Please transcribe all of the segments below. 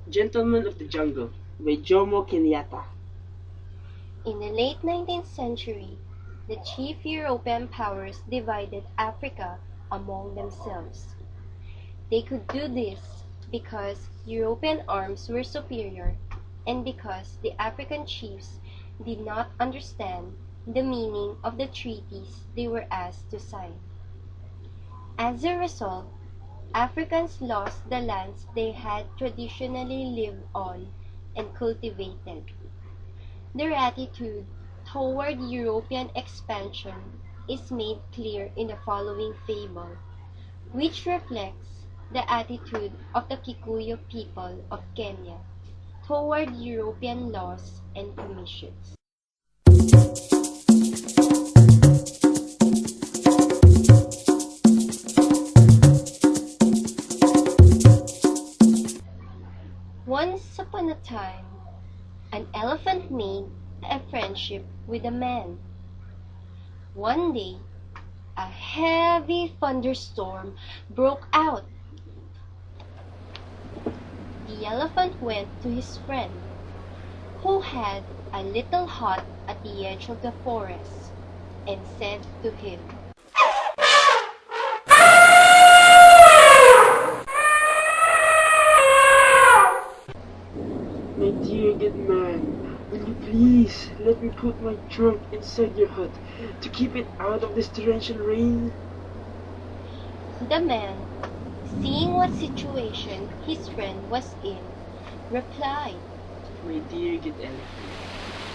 Gentlemen of the Jungle by Jomo Kenyatta. In the late 19th century, the chief European powers divided Africa among themselves. They could do this because European arms were superior and because the African chiefs did not understand the meaning of the treaties they were asked to sign. As a result, Africans lost the lands they had traditionally lived on and cultivated. Their attitude toward European expansion is made clear in the following fable, which reflects the attitude of the Kikuyu people of Kenya toward European laws and commissions. Once upon a time, an elephant made a friendship with a man. One day, a heavy thunderstorm broke out. The elephant went to his friend, who had a little hut at the edge of the forest, and said to him, My dear good man, will you please let me put my trunk inside your hut to keep it out of this torrential rain? The man, seeing what situation his friend was in, replied, My dear good elephant,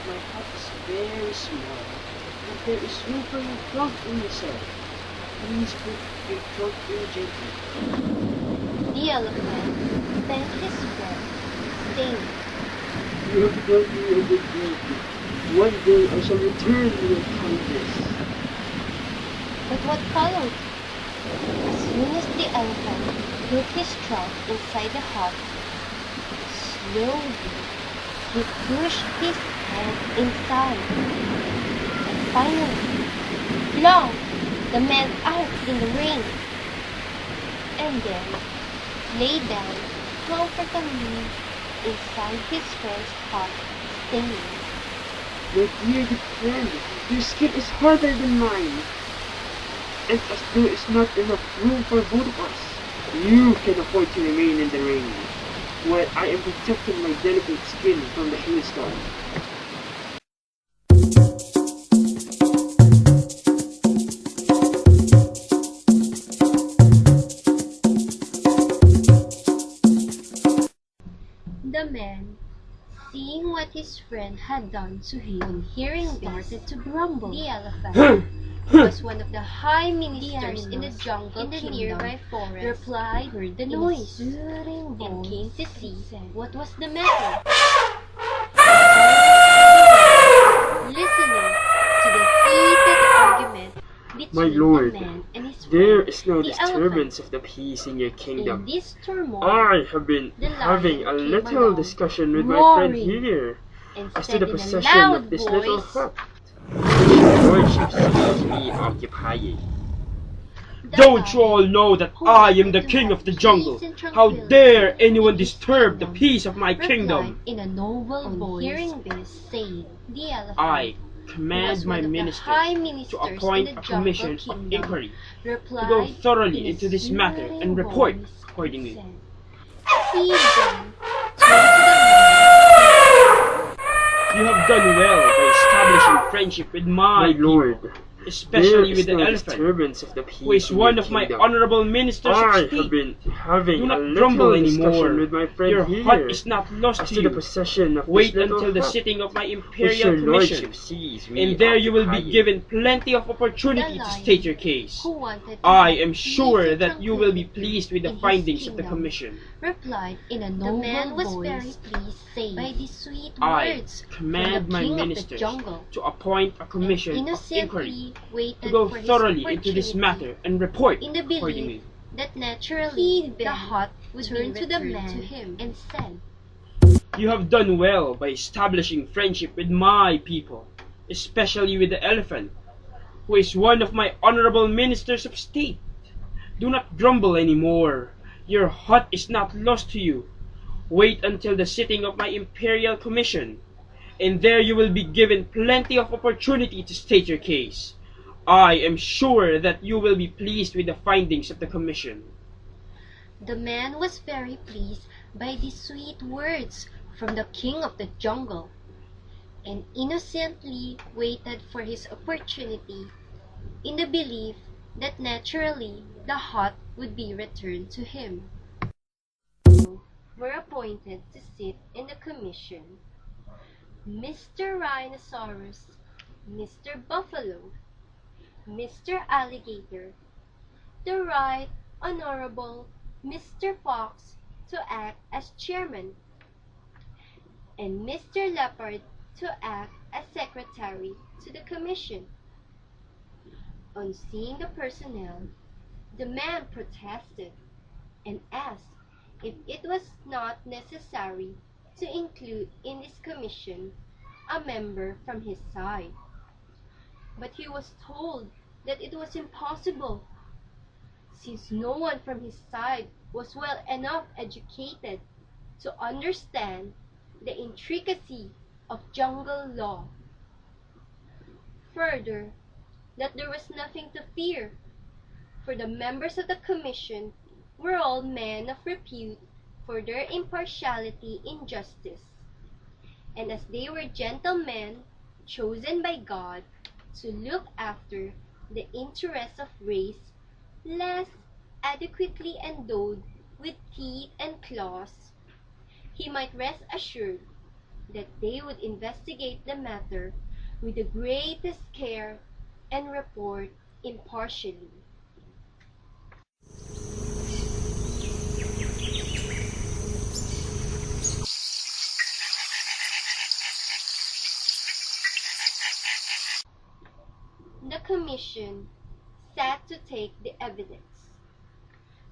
my hut is very small, and there is room for your trunk inside. Please put your trunk in gently. The elephant thanked his friend, saying, You have done me a good deed. One day I shall return your kindness. But what followed? As soon as the elephant put his trunk inside the hut, slowly he pushed his head inside. And finally, plonk, the man out in the rain. And then lay down comfortably inside his friend's hut, saying, My dear good friend, your skin is harder than mine. And as there is not enough room for both of us, you can afford to remain in the rain, while I am protecting my delicate skin from the hailstorm. The man, seeing what his friend had done to him, on hearing this, started to grumble. The elephant, who was one of the high ministers in the jungle in the nearby forest, replied, heard the noise, and came to see what was the matter. Listening to the heated argument My between lord, the man and his there friend, is no the disturbance elephant. of the peace in your In kingdom. this turmoil, I have been the having a lion came little along, discussion with my friend roaring, here and as to said the in a possession loud of this little voice, hut, which your lordship sees me occupying. "The Don't you all lion, know that who I am wanted the to king have of the peace jungle? and How tranquility dare anyone in his disturb the kingdom," peace of my replied kingdom? in a noble On voice, hearing this, saying, the elephant, I who command was my one of the ministers high to ministers appoint in the a jungle commission of kingdom, inquiry to go replied thoroughly in a into this matter soothing and report voice, accordingly. said, he then turned to the man. You have done well by establishing friendship with my My people, lord, there especially is with the no elephant, disturbance of the who is peace in one your of my kingdom. honorable ministers of I have state. been having Do a not grumble little discussion anymore. with my friend Your here hut is not lost as to to the you. possession of Wait this little until the hut, sitting of my which imperial your commission, lordship sees me and there you will be occupying. given plenty of opportunity The to lion, state your case. who wanted to I have am peace sure and that you will be tranquility pleased with the in his findings of the kingdom, commission. replied in a noble voice. The man was very pleased, saying, by these sweet I words command from the my king of the ministers jungle, to appoint a and commission of inquiry innocently waited to go for his thoroughly into this opportunity, matter and report in the belief accordingly. that naturally the hut would turn to the man to him and said, You have done well by establishing friendship with my people, especially with the elephant, who is one of my honorable ministers of state. Do not grumble any more. Your hut is not lost to you. Wait until the sitting of my Imperial Commission, and there you will be given plenty of opportunity to state your case. I am sure that you will be pleased with the findings of the Commission." The man was very pleased by these sweet words from the king of the jungle, and innocently waited for his opportunity in the belief that naturally the hut would be returned to him. Were appointed to sit in the commission Mr. Rhinoceros, Mr. Buffalo, Mr. Alligator, the Right Honorable Mr. Fox to act as chairman, and Mr. Leopard to act as secretary to the commission. On seeing the personnel, the man protested and asked if it was not necessary to include in this commission a member from his side. But he was told that it was impossible, since no one from his side was well enough educated to understand the intricacy of jungle law. Further, that there was nothing to fear, for the members of the commission were all men of repute for their impartiality in justice, and as they were gentlemen chosen by God to look after the interests of race less adequately endowed with teeth and claws, he might rest assured that they would investigate the matter with the greatest care and report impartially. The commission sat to take the evidence.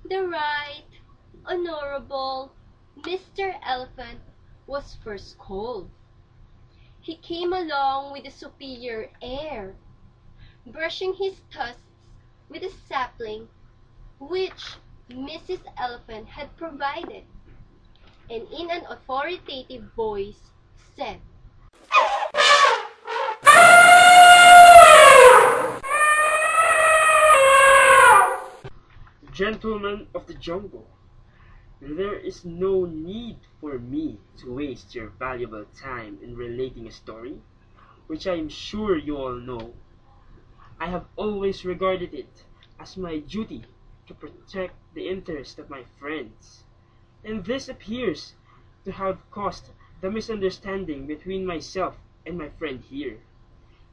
The Right Honorable Mr. Elephant was first called. He came along with a superior air, brushing his tusks with a sapling which Mrs. Elephant had provided, and in an authoritative voice said, "Gentlemen of the jungle, there is no need for me to waste your valuable time in relating a story, which I am sure you all know. I have always regarded it as my duty to protect the interest of my friends, and this appears to have caused the misunderstanding between myself and my friend here.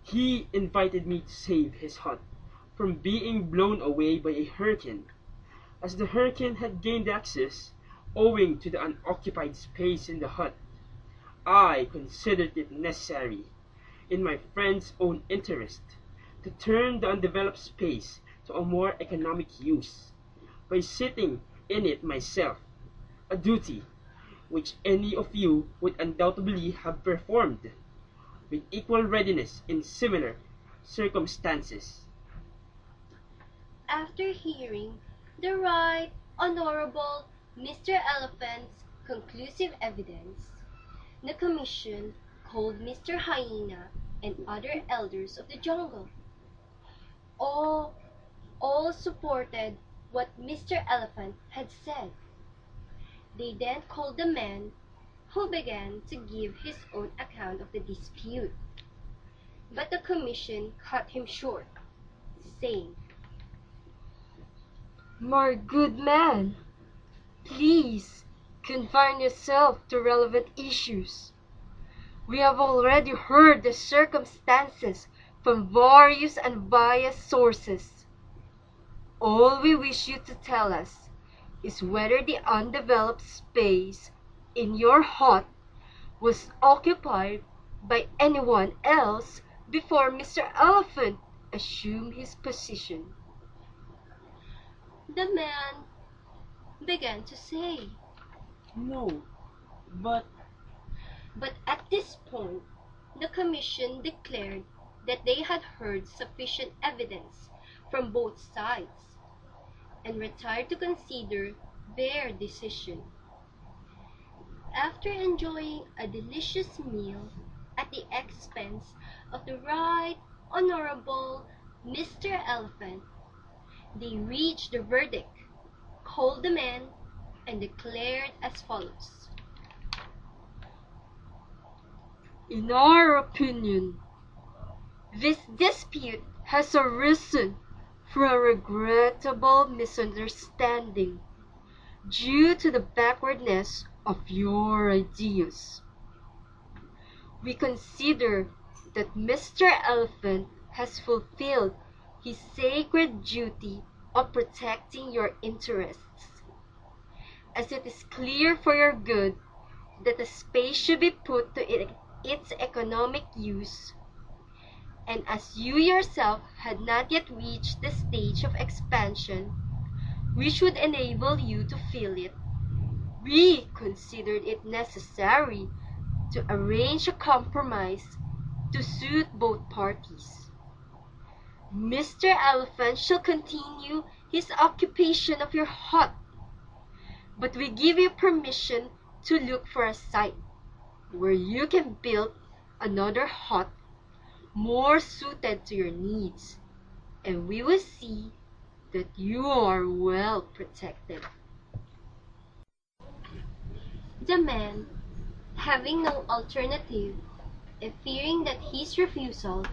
He invited me to save his hut from being blown away by a hurricane. As the hurricane had gained access, owing to the unoccupied space in the hut, I considered it necessary, in my friend's own interest, to turn the undeveloped space to a more economic use, by sitting in it myself, a duty which any of you would undoubtedly have performed with equal readiness in similar circumstances." after hearing the Right Honorable Mr. Elephant's conclusive evidence, the commission called Mr. Hyena and other elders of the jungle. All, all supported what Mr. Elephant had said. They then called the man, who began to give his own account of the dispute. But the commission cut him short, saying, "My good man, please confine yourself to relevant issues. We have already heard the circumstances from various and biased sources. All we wish you to tell us is whether the undeveloped space in your hut was occupied by anyone else before Mr. Elephant assumed his position." the man began to say. "No, but But at this point, the commission declared that they had heard sufficient evidence from both sides, and retired to consider their decision. after enjoying a delicious meal at the expense of the Right Honorable Mr. Elephant, they reached the verdict, called the man, and declared as follows. In our opinion, this dispute has arisen from a regrettable misunderstanding due to the backwardness of your ideas. We consider that Mr. Elephant has fulfilled his sacred duty of protecting your interests, as it is clear for your good that the space should be put to its economic use, and as you yourself had not yet reached the stage of expansion which would enable you to fill it, we considered it necessary to arrange a compromise to suit both parties. Mr. Elephant shall continue his occupation of your hut, but we give you permission to look for a site where you can build another hut more suited to your needs, and we will see that you are well protected. The man, having no alternative, and fearing that his refusal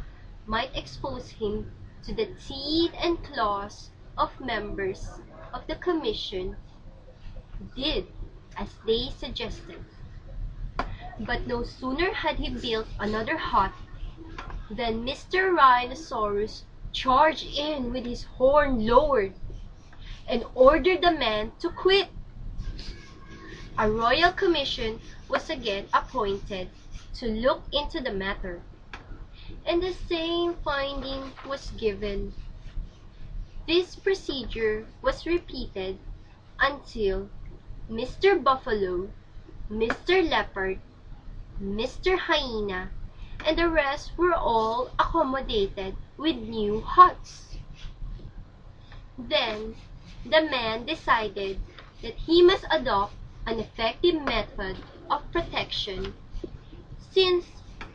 might expose him to the teeth and claws of members of the commission, did as they suggested. But no sooner had he built another hut than Mr. Rhinoceros charged in with his horn lowered and ordered the man to quit. A royal commission was again appointed to look into the matter, and the same finding was given. This procedure was repeated until Mr. Buffalo, Mr. Leopard, Mr. Hyena, and the rest were all accommodated with new huts. Then the man decided that he must adopt an effective method of protection, since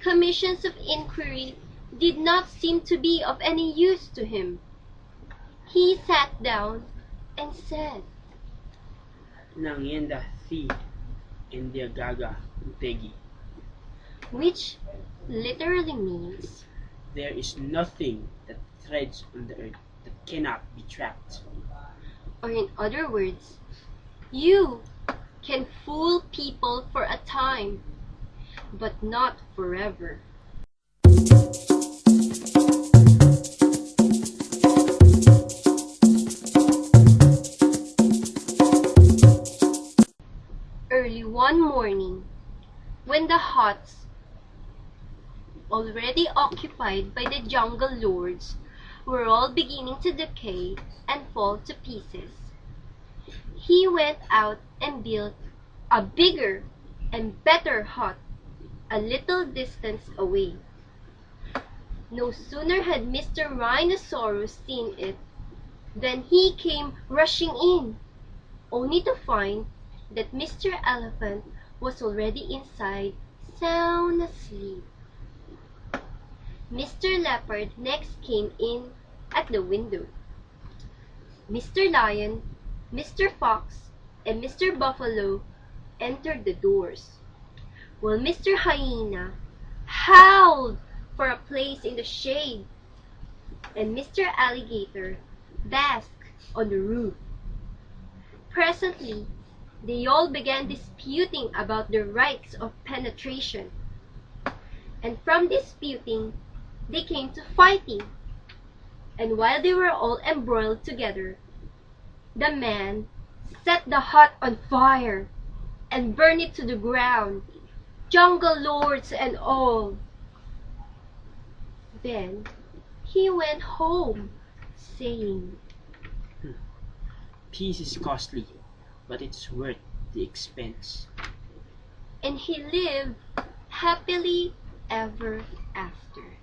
commissions of inquiry did not seem to be of any use to him. He sat down and said, Nangyenda thi Indiagaga Utegi. which literally means, There is nothing that treads on the earth that cannot be trapped. or in other words, you can fool people for a time, but not forever. Early one morning, when the huts, already occupied by the jungle lords, were all beginning to decay and fall to pieces, he went out and built a bigger and better hut a little distance away. No sooner had Mr. Rhinoceros seen it than he came rushing in, only to find that Mr. Elephant was already inside, sound asleep. Mr. Leopard next came in at the window. Mr. Lion, Mr. Fox, and Mr. Buffalo entered the doors, while Mr. Hyena howled for a place in the shade, and Mr. Alligator basked on the roof. Presently, they all began disputing about the rights of penetration, and from disputing, they came to fighting, and while they were all embroiled together, the man set the hut on fire and burned it to the ground, jungle lords and all. Then he went home, saying, Peace is costly, but it's worth the expense. and he lived happily ever after.